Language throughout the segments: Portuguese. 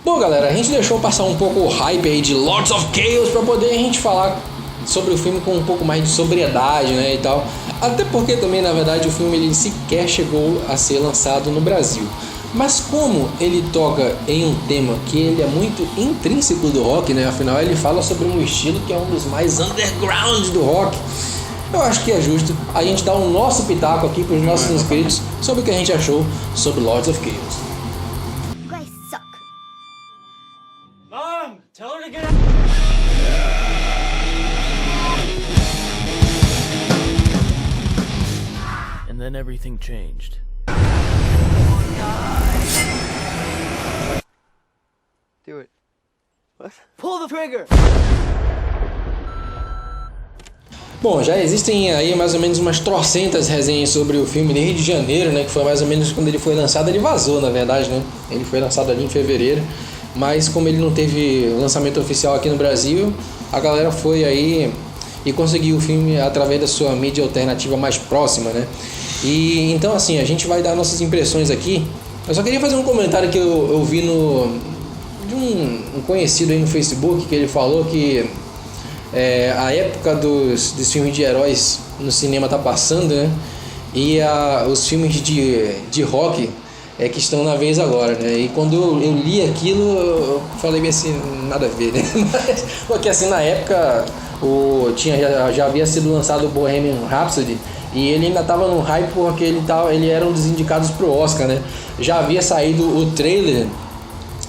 Bom, galera, a gente deixou passar um pouco o hype aí de Lords of Chaos pra poder a gente falar sobre o filme com um pouco mais de sobriedade, né, e tal. Até porque também, na verdade, o filme ele sequer chegou a ser lançado no Brasil. Mas como ele toca em um tema que ele é muito intrínseco do rock, né, afinal ele fala sobre um estilo que é um dos mais underground do rock, eu acho que é justo a gente dar o nosso pitaco aqui para os nossos inscritos sobre o que a gente achou sobre Lords of Chaos. Mom, tell her to get out. And then everything changed. Do it. What? Pull the trigger! Bom, já existem aí mais ou menos umas trocentas resenhas sobre o filme de Rio de Janeiro, né, que foi mais ou menos quando ele foi lançado. Ele vazou, na verdade, né? Ele foi lançado ali em fevereiro, mas como ele não teve lançamento oficial aqui no Brasil, a galera foi aí e conseguiu o filme através da sua mídia alternativa mais próxima, né? E então, assim, a gente vai dar nossas impressões aqui. Eu só queria fazer um comentário que eu vi de um conhecido aí no Facebook, que ele falou que a época dos filmes de heróis no cinema tá passando, né? E os filmes de rock que estão na vez agora, né? E quando eu li aquilo, eu falei bem assim, nada a ver, né? Mas, porque assim, na época já havia sido lançado o Bohemian Rhapsody e ele ainda estava no hype porque ele era um dos indicados pro Oscar, né? Já havia saído o trailer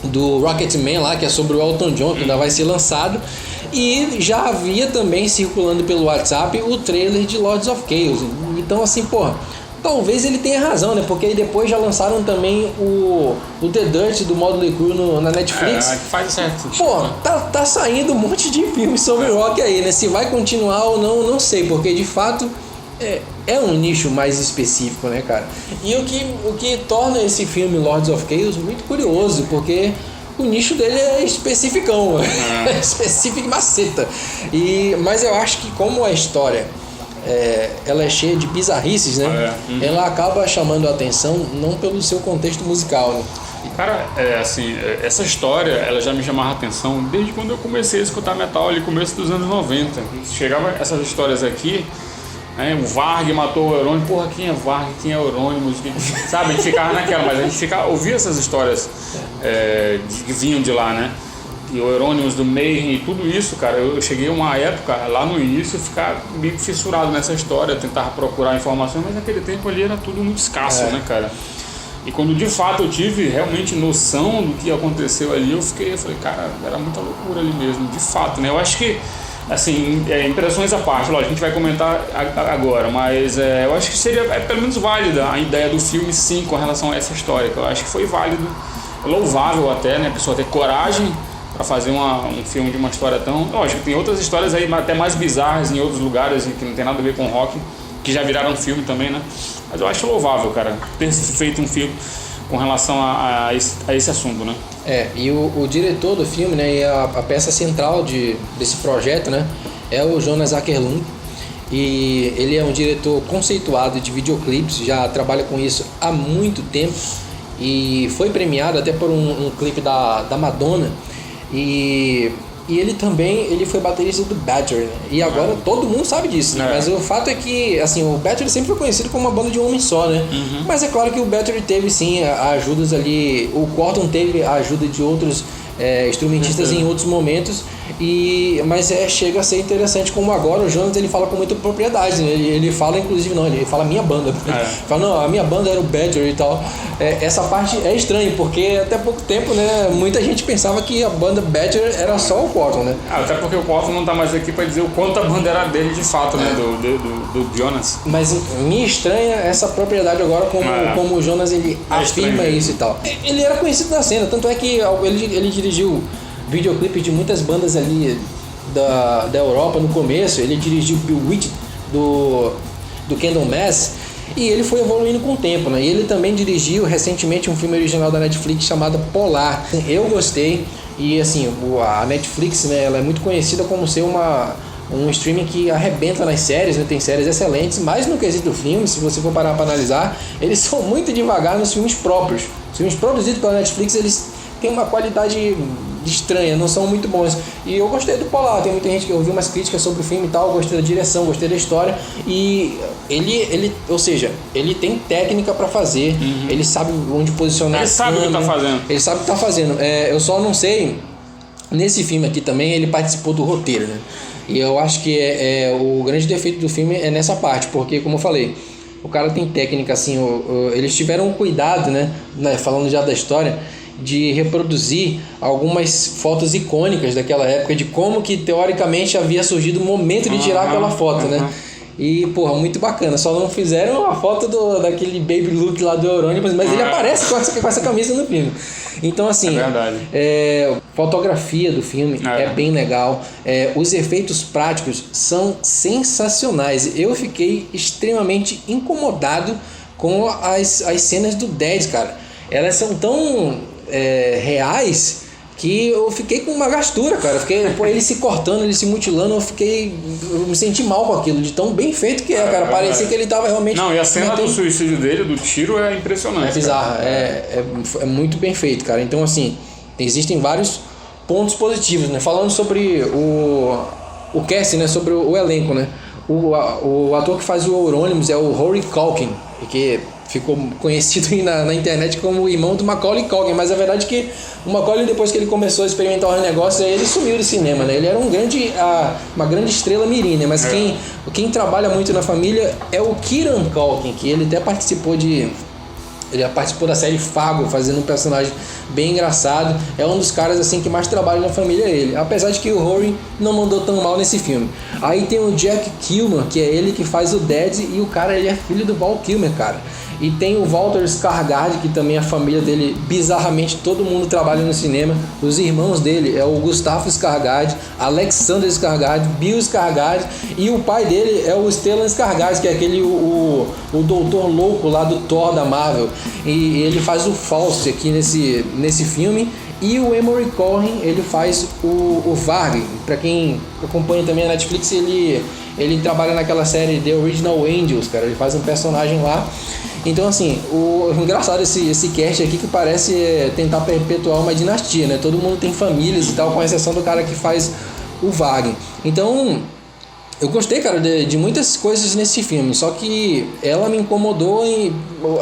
do Rocketman lá, que é sobre o Elton John, que ainda vai ser lançado, e já havia também circulando pelo WhatsApp o trailer de Lords of Chaos. Então assim, porra, talvez ele tenha razão, né? Porque aí depois já lançaram também o The Dirt do Motley Crue na Netflix. Faz certo. Pô, tá saindo um monte de filmes sobre rock aí, né? Se vai continuar ou não sei, porque de fato é um nicho mais específico, né, cara? E o que torna esse filme Lords of Chaos muito curioso, porque o nicho dele é especificão, específico maceta. Mas eu acho que como a história ela é cheia de bizarrices, né? Ela acaba chamando a atenção não pelo seu contexto musical, né? Cara, assim, essa história, ela já me chamava a atenção desde quando eu comecei a escutar metal ali, começo dos anos 90. Chegava essas histórias aqui, o Varg matou o Eurônimo, porra, quem é Varg, quem é Eurônimo, sabe? A gente ficava naquela, mas a gente ouvia essas histórias que vinham de lá, né? E o Eurônimos do Mayhem e tudo isso, cara, eu cheguei a uma época, lá no início, ficar meio fissurado nessa história, tentava procurar informações, mas naquele tempo ali era tudo muito escasso, né, cara? E quando de fato eu tive realmente noção do que aconteceu ali, eu falei, cara, era muita loucura ali mesmo, de fato, né? Eu acho que, assim, impressões à parte, lógico, a gente vai comentar agora, mas eu acho que seria pelo menos válida a ideia do filme, sim, com relação a essa história, que eu acho que foi válido, louvável até, né, a pessoa ter coragem para fazer um filme de uma história tão... Lógico, tem outras histórias aí até mais bizarras em outros lugares, que não tem nada a ver com rock, que já viraram filme também, né, mas eu acho louvável, cara, ter feito um filme com relação a esse assunto, né. E o diretor do filme, né, e a peça central desse projeto, né, é o Jonas Åkerlund. E ele é um diretor conceituado de videoclipes, já trabalha com isso há muito tempo e foi premiado até por um clipe da Madonna. E ele também foi baterista do Battery, né? E agora todo mundo sabe disso, né? Mas o fato é que, assim, o Battery sempre foi conhecido como uma banda de um homem só, né? Mas é claro que o Battery teve sim ajudas ali, o Corton teve a ajuda de outros instrumentistas em outros momentos, mas chega a ser interessante como agora o Jonas ele fala com muita propriedade, né? Ele fala inclusive, ele fala minha banda, fala não, a minha banda era o Battery e tal. Essa parte é estranha, porque até pouco tempo, né, muita gente pensava que a banda Battery era só o Corton, né? Até porque o Corton não tá mais aqui para dizer o quanto a banda era dele de fato, né, do Jonas. Mas me estranha essa propriedade agora como o Jonas ele afirma isso e tal. Ele era conhecido na cena, tanto é que ele dirigiu videoclipe de muitas bandas ali da Europa no começo. Ele dirigiu Bewitched do Candlemass e ele foi evoluindo com o tempo, né? E ele também dirigiu recentemente um filme original da Netflix chamado Polar. Eu gostei e assim, a Netflix, né, ela é muito conhecida como ser um streaming que arrebenta nas séries, né? Tem séries excelentes, mas no quesito filme, se você for parar para analisar, eles são muito devagar nos filmes próprios. Os filmes produzidos pela Netflix, eles tem uma qualidade estranha, não são muito bons. E eu gostei do Polar, tem muita gente que ouviu umas críticas sobre o filme e tal, gostei da direção, gostei da história. E ele ou seja, ele tem técnica pra fazer, ele sabe onde posicionar. Ele sabe o que tá fazendo. Ele sabe o que tá fazendo. Eu só não sei, nesse filme aqui também ele participou do roteiro, né? E eu acho que o grande defeito do filme é nessa parte, porque, como eu falei, o cara tem técnica, assim, eles tiveram um cuidado, né, falando já da história, de reproduzir algumas fotos icônicas daquela época, de como que teoricamente havia surgido o momento de tirar aquela foto, né? E, porra, muito bacana. Só não fizeram a foto daquele baby look lá do Eurônimo, mas ele aparece com essa camisa no filme. Então, assim, é verdade. Fotografia do filme é bem legal. Os efeitos práticos são sensacionais. Eu fiquei extremamente incomodado com as cenas do Dead, cara. Elas são tão reais que eu fiquei com uma gastura, cara. Ele se cortando, ele se mutilando, eu me senti mal com aquilo, de tão bem feito que cara. Parecia que ele tava realmente... Não, e a cena do suicídio dele, do tiro, é impressionante. É bizarra, é muito bem feito, cara. Então, assim, existem vários pontos positivos, né? Falando sobre o cast, né? Sobre o elenco, né? O ator que faz o Euronymous é o Rory Culkin, que ficou conhecido na internet como o irmão do Macaulay Culkin, mas a verdade é que o Macaulay, depois que ele começou a experimentar os negócios, ele sumiu do cinema, né? Ele era uma grande estrela mirim, né? Mas quem trabalha muito na família é o Kieran Culkin, que ele até participou da série Fargo, fazendo um personagem bem engraçado. É um dos caras assim que mais trabalha na família, ele. Apesar de que o Rory não mandou tão mal nesse filme. Aí tem o Jack Kilmer, que é ele que faz o Dead, e o cara, ele é filho do Val Kilmer, cara. E tem o Walter Skarsgård, que também a família dele, bizarramente, todo mundo trabalha no cinema. Os irmãos dele é o Gustavo Skarsgård, Alexander Skarsgård, Bill Skarsgård, e o pai dele é o Stellan Skarsgård, que é aquele o doutor louco lá do Thor da Marvel. E ele faz o Faust aqui nesse filme. E o Emory Corrin, ele faz o Varg. Para quem acompanha também a Netflix, ele trabalha naquela série The Original Angels, cara. Ele faz um personagem lá. Então, assim, engraçado esse cast aqui, que parece tentar perpetuar uma dinastia, né? Todo mundo tem famílias e tal, com exceção do cara que faz o Varg. Então, eu gostei, cara, de muitas coisas nesse filme, só que ela me incomodou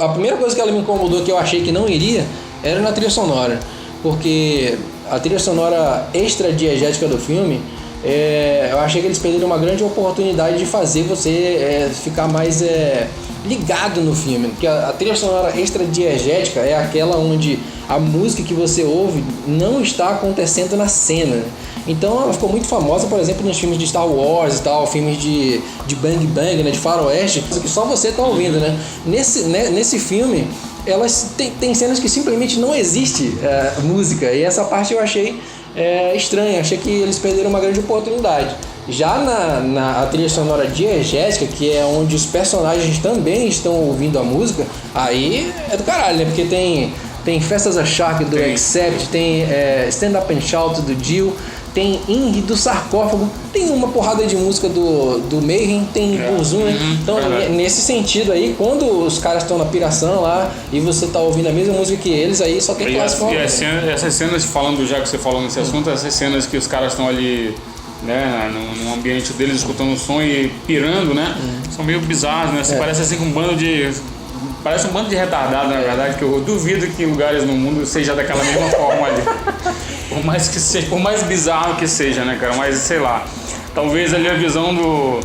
a primeira coisa que ela me incomodou, que eu achei que não iria, era na trilha sonora. Porque a trilha sonora extra-diegética do filme, eu achei que eles perderam uma grande oportunidade de fazer você ficar mais ligado no filme. Porque a trilha sonora extra-diegética é aquela onde a música que você ouve não está acontecendo na cena. Então ela ficou muito famosa, por exemplo, nos filmes de Star Wars e tal, filmes de Bang Bang, né, de faroeste, que só você está ouvindo, né? Nesse filme, elas tem cenas que simplesmente não existe música, e essa parte eu achei estranha, achei que eles perderam uma grande oportunidade. Já na trilha sonora diegética, que é onde os personagens também estão ouvindo a música, aí é do caralho, né? Porque tem Festas a Shark do Accept, tem Stand Up and Shout do Dio, tem Inri do Sarcófago, tem uma porrada de música do Mayhem, tem Burzum, né? Então, nesse sentido aí, quando os caras estão na piração lá e você tá ouvindo a mesma música que eles, aí só tem clássico. E essas cenas, falando, já que você falou nesse assunto, essas cenas que os caras estão ali, né, no ambiente deles, escutando o som e pirando, né? São meio bizarros, né? Parece assim com parece um bando de retardado, na verdade, que eu duvido que em lugares no mundo seja daquela mesma forma ali. Por mais bizarro que seja, né, cara? Mas, sei lá, talvez ali a visão do...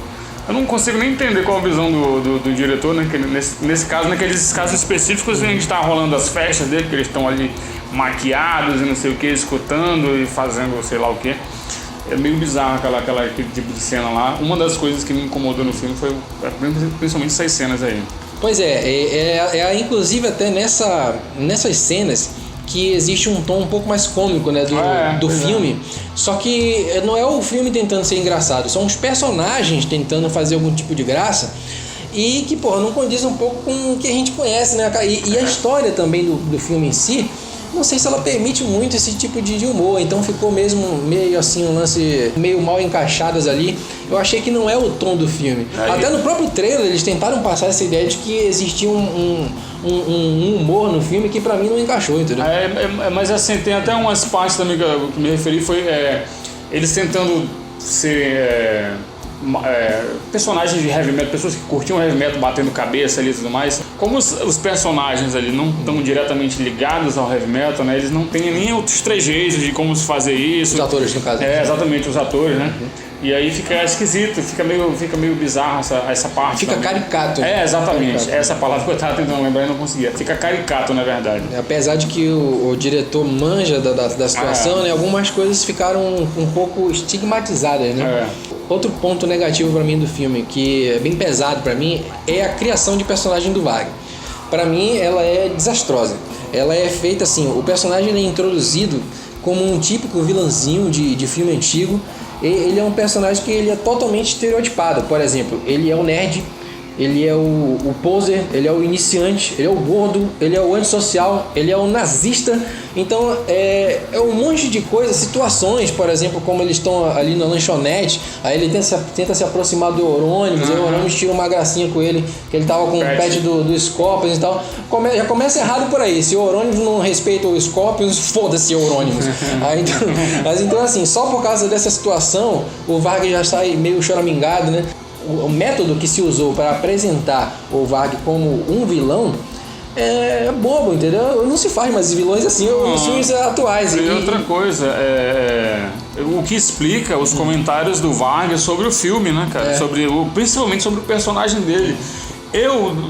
Eu não consigo nem entender qual a visão do diretor, né? Que nesse caso, naqueles casos específicos, a gente tá rolando as festas dele, que eles estão ali maquiados e não sei o que, escutando e fazendo sei lá o que. É meio bizarro aquele tipo de cena lá. Uma das coisas que me incomodou no filme foi principalmente essas cenas aí. Pois inclusive até nessas cenas que existe um tom um pouco mais cômico, né, do filme. Só que não é o filme tentando ser engraçado, são os personagens tentando fazer algum tipo de graça e que, porra, não condiz um pouco com o que a gente conhece, né? E a história também do filme em si, não sei se ela permite muito esse tipo de humor, então ficou mesmo meio assim, um lance meio mal encaixadas ali. Eu achei que não é o tom do filme. Até no próprio trailer eles tentaram passar essa ideia de que existia um humor no filme que pra mim não encaixou, entendeu? Mas assim, tem até umas partes também que eu me referi, foi eles tentando ser personagens de heavy metal, pessoas que curtiam heavy metal batendo cabeça ali e tudo mais. Como os personagens ali não estão diretamente ligados ao heavy metal, né? Eles não têm nem outros trejeitos de como se fazer isso. Os atores, no caso. Exatamente, os atores, né? E aí fica esquisito, fica meio bizarro essa parte. Fica também. caricato. Exatamente. Caricato. Essa palavra que eu tava tentando lembrar e não conseguia. Fica caricato, na verdade. Apesar de que o diretor manja da situação, né? Algumas coisas ficaram um pouco estigmatizadas, né? Outro ponto negativo pra mim do filme, que é bem pesado pra mim, é a criação de personagem do Wagner. Pra mim, ela é desastrosa. Ela é feita assim, o personagem é introduzido como um típico vilãozinho de filme antigo. Ele é um personagem que ele é totalmente estereotipado. Por exemplo, ele é o nerd, ele é o poser, ele é o iniciante, ele é o gordo, ele é o antissocial, ele é o nazista. Então é um monte de coisas, situações, por exemplo, como eles estão ali na lanchonete, aí ele tenta se aproximar do Eurônimos, aí o Eurônimos tira uma gracinha com ele, que ele tava com o pet do Scorpions e tal. Já começa errado por aí. Se o Eurônimos não respeita o Scorpions, foda-se Eurônimos. Mas então assim, só por causa dessa situação, o Varg já sai meio choramingado, né? O método que se usou para apresentar o Varg como um vilão é bobo, entendeu? Não se faz mais vilões assim nos filmes atuais. E outra coisa, o que explica os comentários do Varg sobre o filme, né, cara? Principalmente sobre o personagem dele.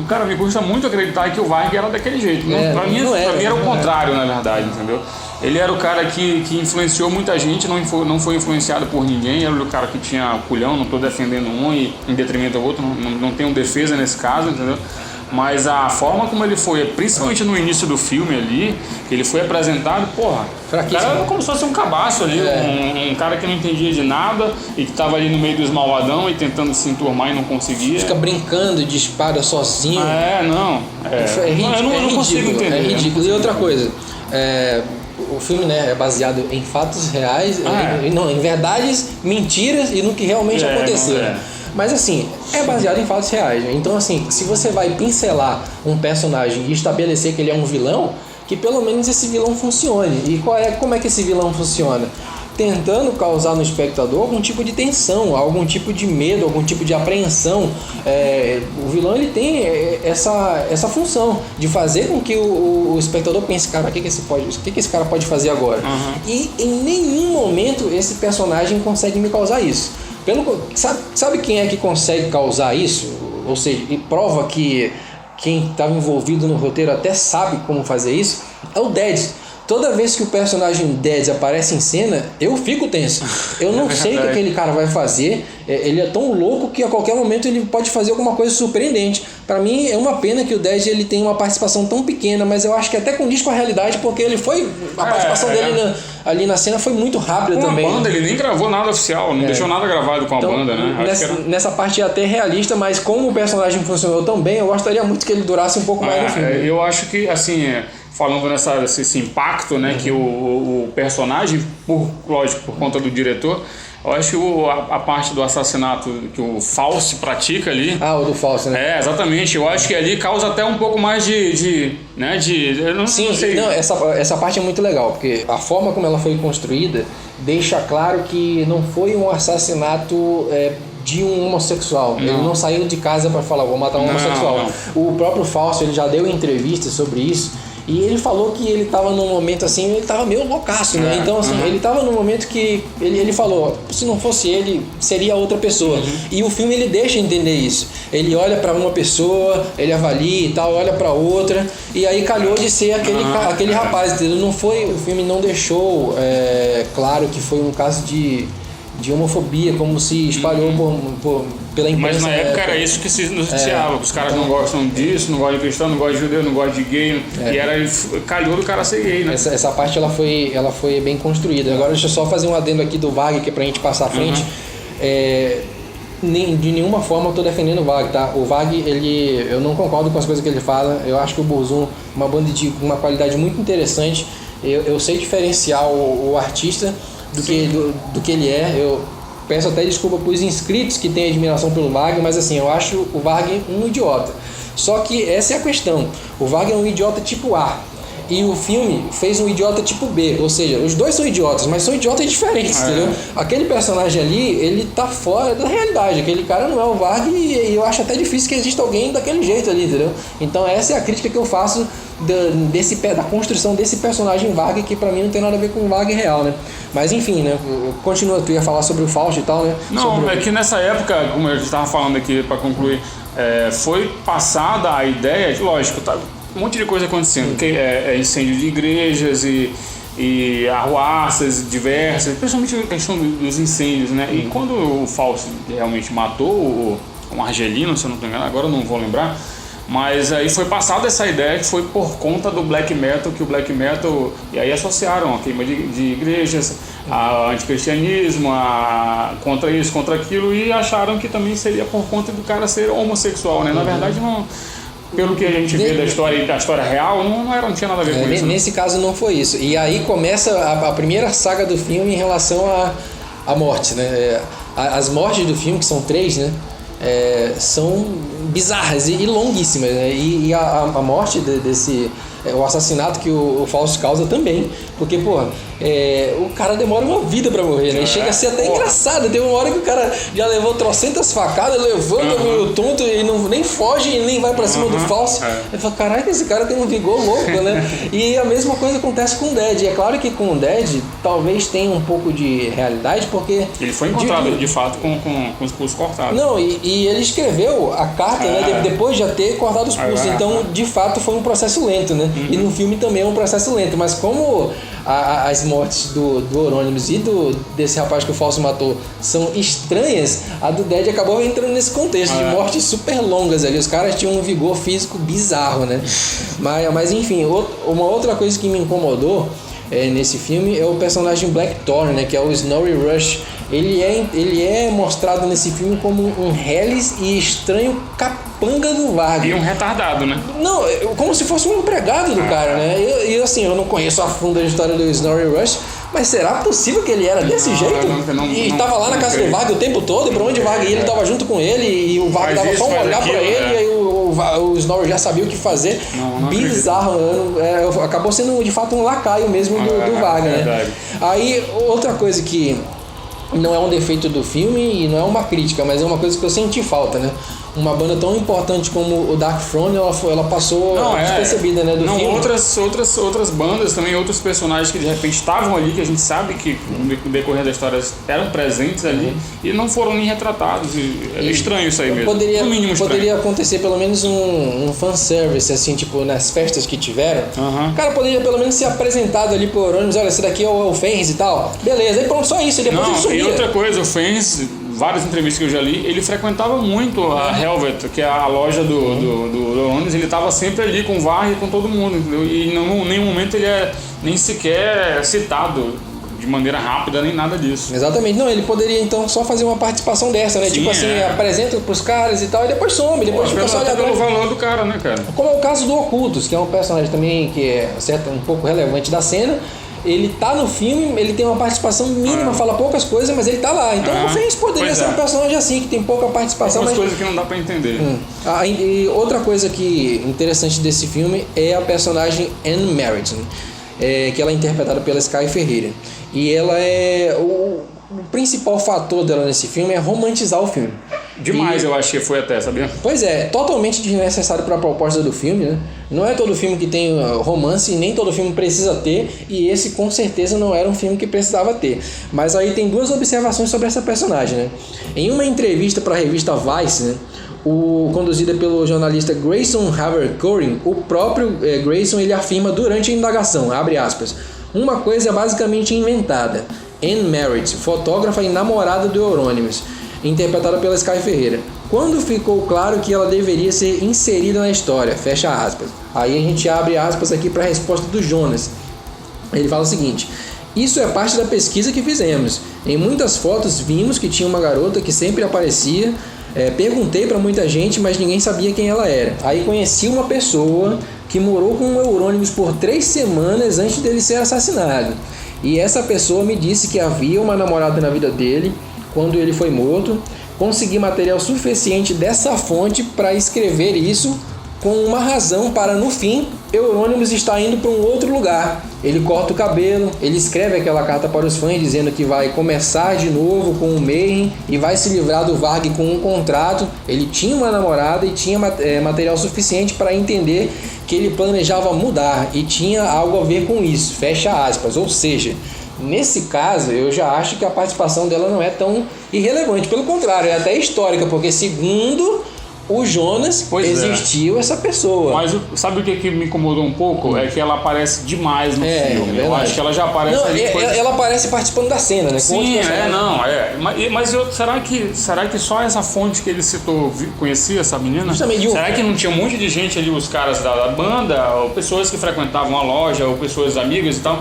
Cara, me custa muito acreditar que o Varg era daquele jeito. Pra mim era o contrário, na verdade, entendeu? Ele era o cara que influenciou muita gente, não foi influenciado por ninguém, era o cara que tinha culhão, não estou defendendo um e em detrimento do outro, não tenho defesa nesse caso, entendeu? Mas a forma como ele foi, principalmente no início do filme ali, que ele foi apresentado, porra, o cara era como se fosse um cabaço ali, um cara que não entendia de nada e que tava ali no meio dos malvadão e tentando se enturmar e não conseguia. Fica brincando de espada sozinho. Eu não consigo entender. É ridículo. E outra coisa, o filme, né, é baseado em fatos reais, em verdades, mentiras e no que realmente aconteceu. Mas assim, é baseado em fatos reais, né? Então assim, se você vai pincelar um personagem e estabelecer que ele é um vilão, que pelo menos esse vilão funcione. E como é que esse vilão funciona? Tentando causar no espectador algum tipo de tensão, algum tipo de medo, algum tipo de apreensão. O vilão ele tem essa função de fazer com que o espectador pense, cara, o que esse cara pode fazer agora? E em nenhum momento esse personagem consegue me causar isso. Sabe quem é que consegue causar isso? Ou seja, e prova que quem estava envolvido no roteiro até sabe como fazer isso? É o Dead. Toda vez que o personagem Dead aparece em cena, eu fico tenso. Eu não sei o que aquele cara vai fazer. Ele é tão louco que a qualquer momento ele pode fazer alguma coisa surpreendente. Pra mim é uma pena que o Dead ele tem uma participação tão pequena, mas eu acho que até condiz com a realidade, porque ele foi... A participação dele ali na cena foi muito rápida também. A banda, ele nem gravou nada oficial, não deixou nada gravado com a banda, né? Nessa parte é até realista, mas como o personagem funcionou tão bem, eu gostaria muito que ele durasse um pouco mais no filme. Eu acho que, assim... Falando nesse impacto, né, que o personagem, lógico, por conta do diretor, eu acho que a parte do assassinato que o Fauci pratica ali... o do Fauci, né? Exatamente. Eu acho que ali causa até um pouco mais eu não sei. Não, essa parte é muito legal, porque a forma como ela foi construída deixa claro que não foi um assassinato... de um homossexual. Ele não saiu de casa para falar, vou matar um homossexual. O próprio Fauci, ele já deu entrevistas sobre isso. E ele falou que ele estava num momento assim, ele estava meio loucaço, né? Então, assim, ele estava num momento que ele falou, se não fosse ele, seria outra pessoa. E o filme, ele deixa entender isso. Ele olha para uma pessoa, ele avalia e tal, olha para outra, e aí calhou de ser aquele rapaz, entendeu? Não foi, o filme não deixou claro que foi um caso de homofobia, como se espalhou pela imprensa. Mas na época era isso que se noticiava. Os caras não gostam disso, não gostam de cristão, não gostam de judeu, não gostam de gay. E calhou do cara ser gay, né? Essa parte ela foi bem construída. Agora deixa eu só fazer um adendo aqui do Varg, que é pra gente passar à frente. De nenhuma forma eu tô defendendo o Varg, tá? O Varg, eu não concordo com as coisas que ele fala. Eu acho que o Burzum, uma banda de uma qualidade muito interessante. Eu sei diferenciar o artista do que ele é. Eu peço até desculpa para os inscritos que têm admiração pelo Varg, mas assim, eu acho o Varg um idiota. Só que essa é a questão. O Wagner é um idiota tipo A. E o filme fez um idiota tipo B, ou seja, os dois são idiotas, mas são idiotas diferentes, entendeu? Aquele personagem ali, ele tá fora da realidade, aquele cara não é o Varg e eu acho até difícil que exista alguém daquele jeito ali, entendeu? Então essa é a crítica que eu faço da construção desse personagem Varg, que pra mim não tem nada a ver com o Varg real, né? Mas enfim, né? Continua, tu ia falar sobre o Fausto e tal, né? Não, é que nessa época, como eu estava falando aqui pra concluir, foi passada a ideia, lógico, tá? Um monte de coisa acontecendo, que é incêndio de igrejas e arruaças diversas, principalmente a questão dos incêndios, né? E quando o Fausto realmente matou um argelino, se eu não me engano, agora eu não vou lembrar, mas aí foi passada essa ideia que foi por conta do black metal, que o black metal, e aí associaram a queima de igrejas, a anticristianismo, contra isso, contra aquilo, e acharam que também seria por conta do cara ser homossexual, né? Na verdade, não... Pelo que a gente vê da história real, não tinha nada a ver com isso. Nesse caso não foi isso. E aí começa a primeira saga do filme em relação à morte, né? As mortes do filme, que são 3, né? São bizarras e longuíssimas, né? E a morte o assassinato que o Fausto causa também. Porque, o cara demora uma vida pra morrer, né? E chega a ser até engraçado. Tem uma hora que o cara já levou trocentas facadas, levanta meio tonto e nem foge e nem vai pra cima do Fausto. Ele fala, caraca, esse cara tem um vigor louco, né? E a mesma coisa acontece com o Dead. E é claro que com o Dead talvez tenha um pouco de realidade, porque... Ele foi encontrado, de fato, com os pulsos cortados. Não, e ele escreveu a carta, né? Depois de já ter cortado os pulsos. Então, de fato, foi um processo lento, né? E no filme também é um processo lento. Mas como as mortes do Euronymous e desse rapaz que o Fausto matou são estranhas, a do Dead acabou entrando nesse contexto de mortes super longas ali. Os caras tinham um vigor físico bizarro, né? Mas enfim, uma outra coisa que me incomodou nesse filme é o personagem Blackthorn, né? Que é o Snorri Rush. Ele é mostrado nesse filme como um reles e estranho capanga do Varg. E um retardado, né? Não, como se fosse um empregado do cara, né? E assim, eu não conheço a fundo a história do Snorri Rush, mas será possível que ele era desse jeito? E tava lá na casa do Varg o tempo todo, e pra onde o Varg ia, ele tava junto com ele, e o Varg dava só um olhar pra ele, e aí o Snorri já sabia o que fazer. Bizarro, acabou sendo de fato um lacaio mesmo do Varg, né? Aí, outra coisa que não é um defeito do filme e não é uma crítica, mas é uma coisa que eu senti falta, né? Uma banda tão importante como o Dark Throne, ela passou despercebida, né, do filme. Outras bandas também, outros personagens que de repente estavam ali, que a gente sabe que no decorrer da história eram presentes ali e não foram nem retratados. É estranho isso aí mesmo. Poderia acontecer pelo menos um fanservice, assim, tipo, nas festas que tiveram. O cara poderia pelo menos ser apresentado ali pro Euronymous, olha, esse daqui é o Fenris e tal. Beleza, aí pronto, só isso, e depois ele sumia. E outra coisa, o Fenris, várias entrevistas que eu já li, ele frequentava muito a Helvet, que é a loja do Euronymous. Ele estava sempre ali com o Varg e com todo mundo, entendeu? E em nenhum momento ele é nem sequer citado de maneira rápida, nem nada disso. Exatamente. Não, ele poderia então só fazer uma participação dessa, né? Sim, tipo assim, apresenta pros caras e tal, e depois some, depois fica só olhando. Pelo valor do cara, né, cara? Como é o caso do Ocultus, que é um personagem também que é um pouco relevante da cena. Ele tá no filme, ele tem uma participação mínima, fala poucas coisas, mas ele tá lá. Então o Fenris poderia ser um personagem assim, que tem pouca participação. Algumas coisas que não dá pra entender. E outra coisa que interessante desse filme é a personagem Anne Merritt, que ela é interpretada pela Sky Ferreira. E ela é... O principal fator dela nesse filme é romantizar o filme. Demais, eu acho que foi até, sabia? Pois é, totalmente desnecessário para a proposta do filme, né? Não é todo filme que tem romance, nem todo filme precisa ter, e esse com certeza não era um filme que precisava ter. Mas aí tem duas observações sobre essa personagem, né? Em uma entrevista para a revista Vice, né? Conduzida pelo jornalista Grayson Havercoring, o próprio Grayson ele afirma durante a indagação, abre aspas, uma coisa é basicamente inventada. Anne Merritt, fotógrafa e namorada do Euronymous, interpretada pela Sky Ferreira. Quando ficou claro que ela deveria ser inserida na história, fecha aspas. Aí a gente abre aspas aqui para a resposta do Jonas. Ele fala o seguinte: isso é parte da pesquisa que fizemos. Em muitas fotos vimos que tinha uma garota que sempre aparecia. Perguntei para muita gente, mas ninguém sabia quem ela era. Aí conheci uma pessoa que morou com o Euronymous por 3 semanas antes dele ser assassinado. E essa pessoa me disse que havia uma namorada na vida dele quando ele foi morto. Consegui material suficiente dessa fonte para escrever isso, com uma razão para, no fim, Euronymous estar indo para um outro lugar. Ele corta o cabelo, ele escreve aquela carta para os fãs dizendo que vai começar de novo com o Mayhem e vai se livrar do Varg com um contrato. Ele tinha uma namorada e tinha material suficiente para entender que ele planejava mudar e tinha algo a ver com isso, fecha aspas. Ou seja, nesse caso, eu já acho que a participação dela não é tão irrelevante. Pelo contrário, é até histórica, porque segundo o Jonas, existiu essa pessoa. Mas sabe o que me incomodou um pouco? É que ela aparece demais no filme. Eu acho que ela já aparece não, ali. Ela aparece participando da cena, né? Sim, Mas será que só essa fonte que ele citou conhecia essa menina? Justamente. Será que não tinha um monte de gente ali, os caras da banda, ou pessoas que frequentavam a loja, ou pessoas amigas e tal?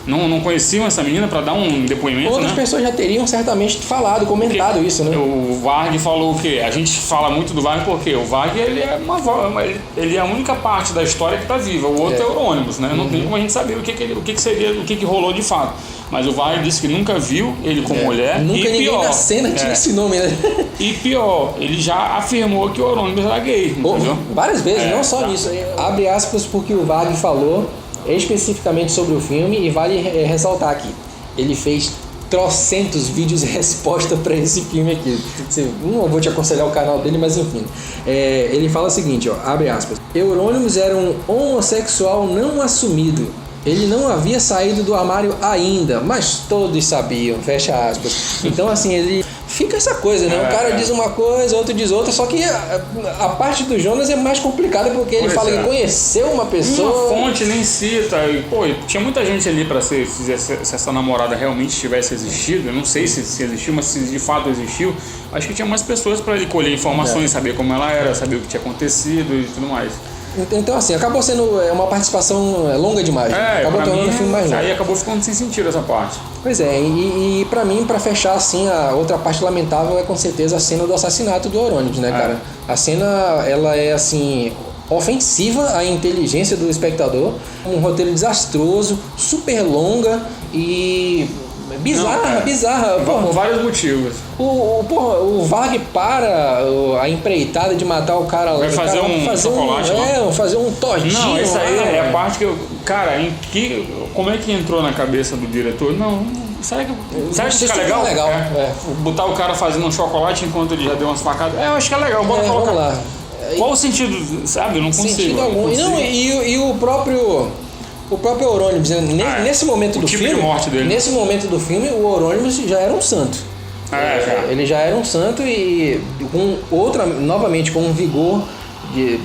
Não conheciam essa menina para dar um depoimento, Outras pessoas já teriam certamente falado, comentado porque isso, né? O Varg falou o quê? A gente fala muito do Varg porque o Varg ele é a única parte da história que está viva. O outro é o Euronymous, né? Não tem como a gente saber o que rolou de fato. Mas o Varg disse que nunca viu ele com mulher. Nunca ninguém na cena tinha esse nome, né? E pior, ele já afirmou que o Euronymous era gay, entendeu? Várias vezes, não só nisso. Abre aspas porque o Varg falou especificamente sobre o filme e vale ressaltar aqui. Ele fez trocentos vídeos de resposta para esse filme aqui. Não vou te aconselhar o canal dele, mas enfim. Ele fala o seguinte, abre aspas. Euronymous era um homossexual não assumido. Ele não havia saído do armário ainda, mas todos sabiam, fecha aspas. Então assim, ele fica essa coisa, né? O cara diz uma coisa, outro diz outra, só que a parte do Jonas é mais complicada porque ele fala que conheceu uma pessoa. Uma fonte nem cita. E, pô, tinha muita gente ali para se essa namorada realmente tivesse existido. Eu não sei se existiu, mas se de fato existiu, acho que tinha mais pessoas para ele colher informações, saber como ela era, saber o que tinha acontecido e tudo mais. Então assim, acabou sendo uma participação longa demais. Acabou tornando o filme mais longo. Aí acabou ficando sem sentido essa parte. Pois é, e pra mim, pra fechar assim, a outra parte lamentável é com certeza a cena do assassinato do Euronymous, né, cara? A cena, ela é assim, ofensiva à inteligência do espectador, um roteiro desastroso, super longa e bizarra. Por vários motivos. O Varg para a empreitada de matar o cara lá. Vai fazer chocolate. Fazer um todinho. Não, essa aí é a parte que eu... Cara, como é que entrou na cabeça do diretor? Não, será que fica legal? Botar o cara fazendo um chocolate enquanto ele já deu umas facadas? Eu acho que é legal, bora colocar. Vamos lá. Qual o sentido, sabe? Eu não consigo. Sentido algum. E o próprio Euronymous, nesse momento do filme, de morte dele. Nesse momento do filme, o Euronymous já era um santo. Ele já era um santo e novamente com um vigor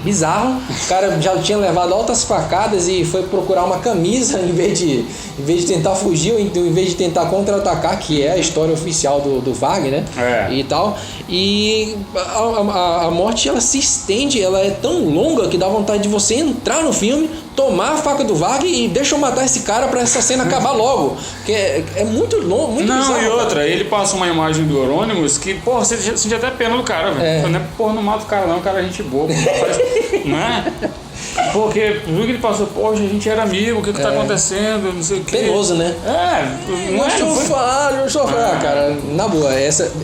bizarro. O cara já tinha levado altas facadas e foi procurar uma camisa em vez de tentar fugir, ou em vez de tentar contra-atacar, que é a história oficial do Varg, né? E tal. E a morte, ela se estende, ela é tão longa que dá vontade de você entrar no filme, tomar a faca do Varg e deixa eu matar esse cara pra essa cena acabar logo. Porque é muito longo, muito bizarro. Não, e outra, ele passa uma imagem do Euronymous que, porra, você sente até pena do cara, velho. Não mata o cara não, o cara é gente boa. Não é? Porque viu que ele passou, poxa, a gente era amigo, o que tá acontecendo, não sei o quê. Penoso, né? Cara, na boa.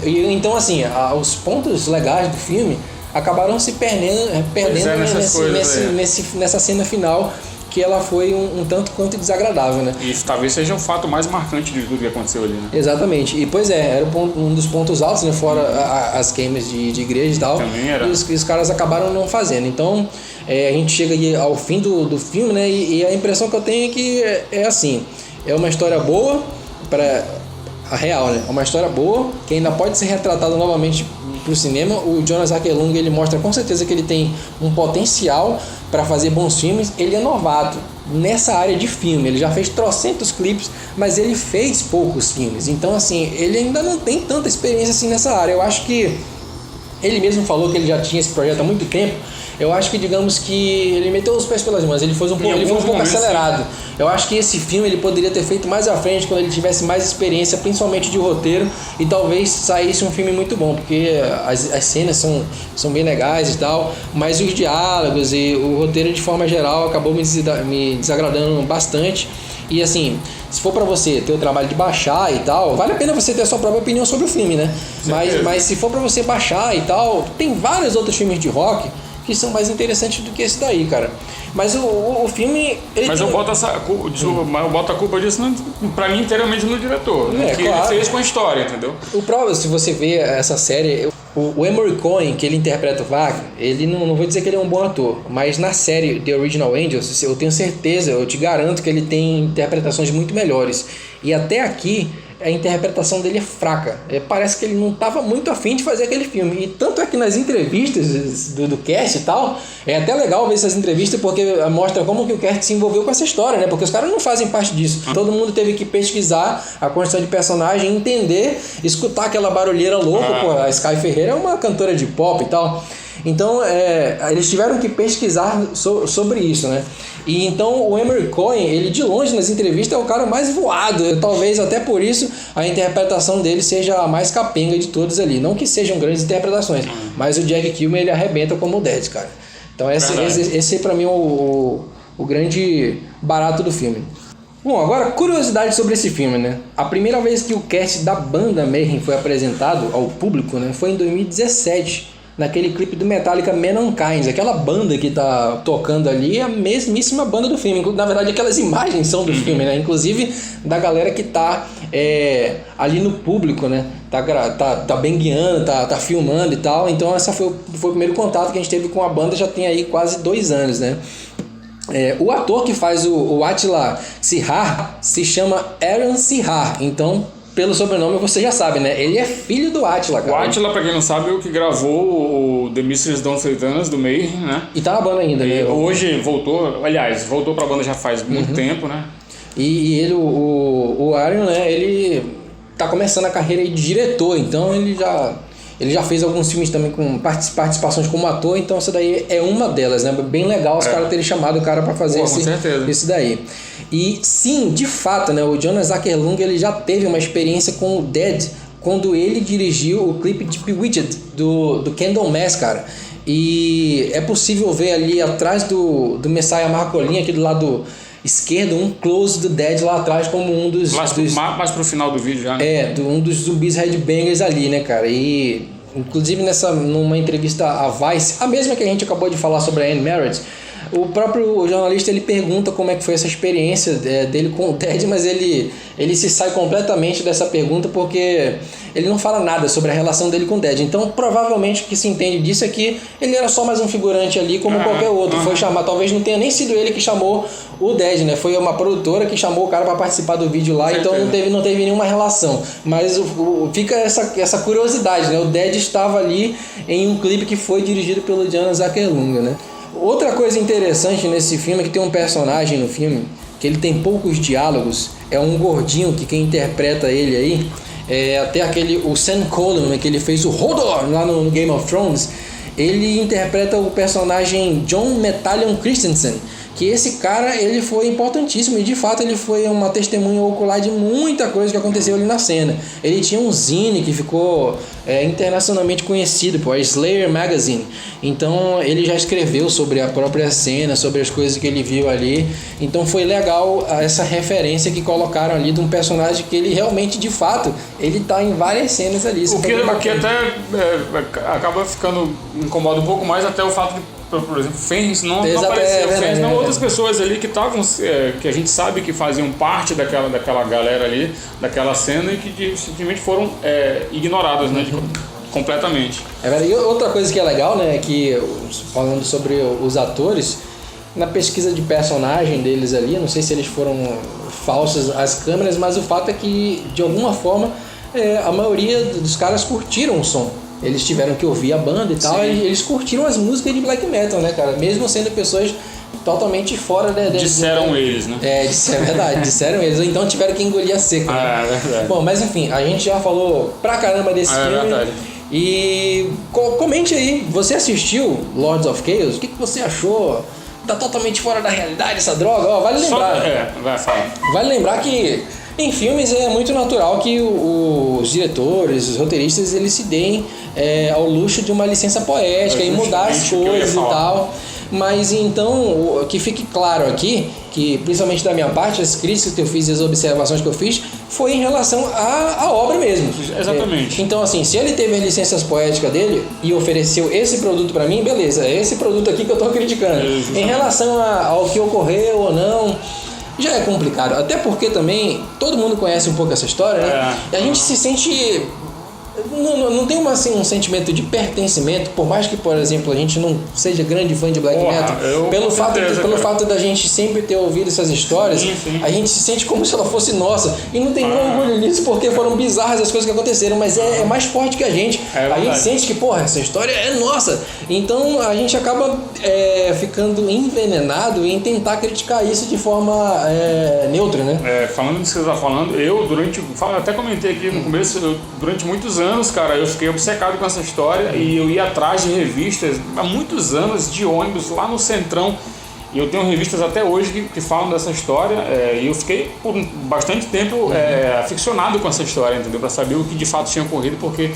Então, assim, os pontos legais do filme acabaram se perdendo nessa cena final, que ela foi um tanto quanto desagradável, né? E talvez seja o fato mais marcante de tudo que aconteceu ali, né? Exatamente. E pois era um dos pontos altos, né? Fora as queimas de igreja e tal. Também era. E os caras acabaram não fazendo. Então, a gente chega aí ao fim do filme, né? E a impressão que eu tenho é que é assim, é uma história boa para a real, né? É uma história boa que ainda pode ser retratada novamente pro cinema. O Jonas Åkerlund, ele mostra com certeza que ele tem um potencial para fazer bons filmes. Ele é novato nessa área de filme, ele já fez trocentos clipes, mas ele fez poucos filmes, então assim, ele ainda não tem tanta experiência assim nessa área. Eu acho que ele mesmo falou que ele já tinha esse projeto há muito tempo. Eu acho que, digamos que ele meteu os pés pelas mãos, ele foi um pouco acelerado. Eu acho que esse filme ele poderia ter feito mais à frente, quando ele tivesse mais experiência, principalmente de roteiro, e talvez saísse um filme muito bom, porque as cenas são bem legais e tal, mas os diálogos e o roteiro de forma geral acabou me desagradando bastante. E assim, se for pra você ter o trabalho de baixar e tal, vale a pena você ter a sua própria opinião sobre o filme, né? Mas se for pra você baixar e tal, tem vários outros filmes de rock que são mais interessantes do que esse daí, cara. Mas o filme... Mas eu boto mas eu boto a culpa disso, pra mim, inteiramente no diretor. Né? Que claro. ele fez com a história, entendeu? O próprio, se você vê essa série, o Emory Cohen, que ele interpreta o Wagner, ele não vou dizer que ele é um bom ator, mas na série The Original Angels, eu tenho certeza, eu te garanto que ele tem interpretações muito melhores. E até aqui, a interpretação dele é fraca. Parece que ele não estava muito afim de fazer aquele filme. E tanto é que nas entrevistas do cast e tal, é até legal ver essas entrevistas porque mostra como que o cast se envolveu com essa história, né? Porque os caras não fazem parte disso. Todo mundo teve que pesquisar a construção de personagem, entender, escutar aquela barulheira louca. Pô, a Sky Ferreira é uma cantora de pop e tal. Então, eles tiveram que pesquisar sobre isso, né? E então o Emory Cohen, ele de longe nas entrevistas é o cara mais voado. Talvez até por isso a interpretação dele seja a mais capenga de todos ali. Não que sejam grandes interpretações, mas o Jack Kilmer, ele arrebenta como o Dead, cara. Então esse pra mim é o grande barato do filme. Bom, agora curiosidade sobre esse filme, né? A primeira vez que o cast da banda Mayhem foi apresentado ao público, né, foi em 2017. Naquele clipe do Metallica Man on Kind, aquela banda que tá tocando ali é a mesmíssima banda do filme. Na verdade, aquelas imagens são do filme, né? Inclusive da galera que tá ali no público, né? Tá bem guiando, tá filmando e tal. Então esse foi o primeiro contato que a gente teve com a banda, já tem aí quase 2 anos, né? O ator que faz o Attila Syar se chama Aaron Syar, então... Pelo sobrenome você já sabe, né? Ele é filho do Attila, cara. O Attila, pra quem não sabe, é o que gravou o The Mysteries Don't Satanas, do Mayhem, né? E tá na banda ainda, né? Hoje voltou pra banda já faz muito tempo, né? E ele, o Aaron, né? Ele tá começando a carreira de diretor, então ele já fez alguns filmes também com participações como ator, então essa daí é uma delas, né? Bem legal os caras terem chamado o cara pra fazer esse daí. E sim, de fato, né? O Jonas Åkerlund, ele já teve uma experiência com o Dead quando ele dirigiu o clipe de Bewitched do Candlemass, cara. E é possível ver ali atrás do Messiah Marcolin, aqui do lado esquerdo, um close do Dead lá atrás como um dos... Mais pro final do vídeo já, né? Um dos zumbis headbangers ali, né, cara? E inclusive numa entrevista à Vice, a mesma que a gente acabou de falar sobre a Anne Merritt, o próprio jornalista, ele pergunta como é que foi essa experiência dele com o Dead, mas ele se sai completamente dessa pergunta porque ele não fala nada sobre a relação dele com o Dead. Então, provavelmente o que se entende disso é que ele era só mais um figurante ali como qualquer outro. Foi chamar, talvez não tenha nem sido ele que chamou o Dead, né? Foi uma produtora que chamou o cara para participar do vídeo lá, então não teve nenhuma relação. Mas fica essa curiosidade, né? O Dead estava ali em um clipe que foi dirigido pelo Jonas Åkerlund, né? Outra coisa interessante nesse filme é que tem um personagem no filme que ele tem poucos diálogos, é um gordinho que quem interpreta ele aí até o Sam Coleman, que ele fez o Hodor lá no Game of Thrones, ele interpreta o personagem John Metallion Christensen, que esse cara, ele foi importantíssimo e de fato ele foi uma testemunha ocular de muita coisa que aconteceu ali na cena. Ele tinha um zine que ficou internacionalmente conhecido, a Slayer Magazine. Então ele já escreveu sobre a própria cena, sobre as coisas que ele viu ali. Então foi legal essa referência que colocaram ali de um personagem que ele realmente, de fato, ele tá em várias cenas ali. O que até acaba ficando, incomoda um pouco mais até o fato de, por exemplo, Fens não apareceu. Fens não, outras pessoas ali que estavam, que a gente sabe que faziam parte daquela galera ali, daquela cena, e que simplesmente foram ignoradas, né, completamente. E outra coisa que é legal, né, que falando sobre os atores, na pesquisa de personagem deles ali, não sei se eles foram falsas as câmeras, mas o fato é que, de alguma forma, a maioria dos caras curtiram o som. Eles tiveram que ouvir a banda e tal, e eles curtiram as músicas de black metal, né, cara? Mesmo sendo pessoas totalmente fora disseram eles, né? Isso é verdade, disseram eles. Então tiveram que engolir a seca. É verdade. Bom, mas enfim, a gente já falou pra caramba desse filme. É verdade. E comente aí, você assistiu Lords of Chaos? O que você achou? Tá totalmente fora da realidade essa droga? Vale lembrar. Vale lembrar que em filmes é muito natural que os diretores, os roteiristas, eles se deem ao luxo de uma licença poética e mudar as coisas e tal. Mas então, que fique claro aqui, que principalmente da minha parte, as críticas que eu fiz e as observações que eu fiz foi em relação à obra mesmo. Exatamente. Então, assim, se ele teve as licenças poéticas dele e ofereceu esse produto pra mim, beleza, é esse produto aqui que eu tô criticando. Em relação ao que ocorreu ou não, já é complicado. Até porque também todo mundo conhece um pouco essa história, né? E a gente se sente... Não tem um sentimento de pertencimento, por mais que, por exemplo, a gente não seja grande fã de black metal, pelo fato da gente sempre ter ouvido essas histórias, a gente se sente como se ela fosse nossa. E não tem nenhum orgulho nisso, porque foram bizarras as coisas que aconteceram, mas é mais forte que a gente. A gente sente que, porra, essa história é nossa. Então a gente acaba ficando envenenado em tentar criticar isso de forma neutra, né? Falando disso que você está falando, eu até comentei aqui no começo, durante muitos anos, cara, eu fiquei obcecado com essa história e eu ia atrás de revistas há muitos anos de ônibus lá no Centrão, e eu tenho revistas até hoje que falam dessa história, e eu fiquei por bastante tempo aficionado com essa história, entendeu? Para saber o que de fato tinha ocorrido, porque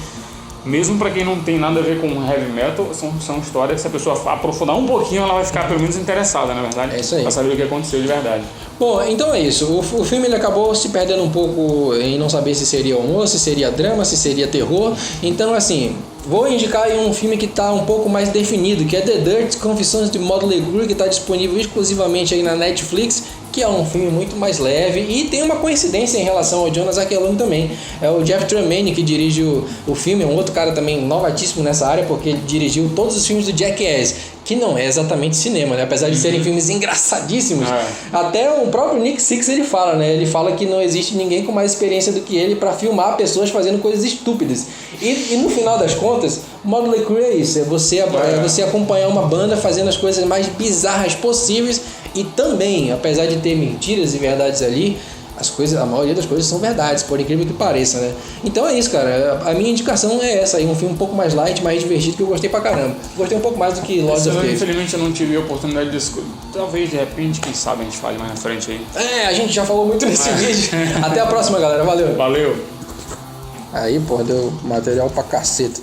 mesmo para quem não tem nada a ver com heavy metal, são histórias que se a pessoa aprofundar um pouquinho, ela vai ficar pelo menos interessada, na verdade, é isso aí, para saber o que aconteceu de verdade. Bom, então é isso. O filme ele acabou se perdendo um pouco em não saber se seria humor, se seria drama, se seria terror. Então, assim, vou indicar aí um filme que está um pouco mais definido, que é The Dirt, Confissões de Motley Crue, que está disponível exclusivamente aí na Netflix, que é um filme muito mais leve e tem uma coincidência em relação ao Jonas Aquelon também. É o Jeff Tremaine que dirige o filme, é um outro cara também novatíssimo nessa área, porque ele dirigiu todos os filmes do Jackass, que não é exatamente cinema, né? Apesar de serem filmes engraçadíssimos. Até o próprio Nick Six ele fala, né? Ele fala que não existe ninguém com mais experiência do que ele para filmar pessoas fazendo coisas estúpidas. E no final das contas, o Motley Crue é isso, é você acompanhar uma banda fazendo as coisas mais bizarras possíveis. E também, apesar de ter mentiras e verdades ali, a maioria das coisas são verdades, por incrível que pareça, né? Então é isso, cara. A minha indicação é essa aí, um filme um pouco mais light, mais divertido, que eu gostei pra caramba. Gostei um pouco mais do que Lords of Chaos. Infelizmente eu não tive a oportunidade de talvez de repente, quem sabe a gente fale mais na frente aí. A gente já falou muito nesse vídeo. Até a próxima, galera. Valeu. Valeu. Aí, pô, deu material pra caceta.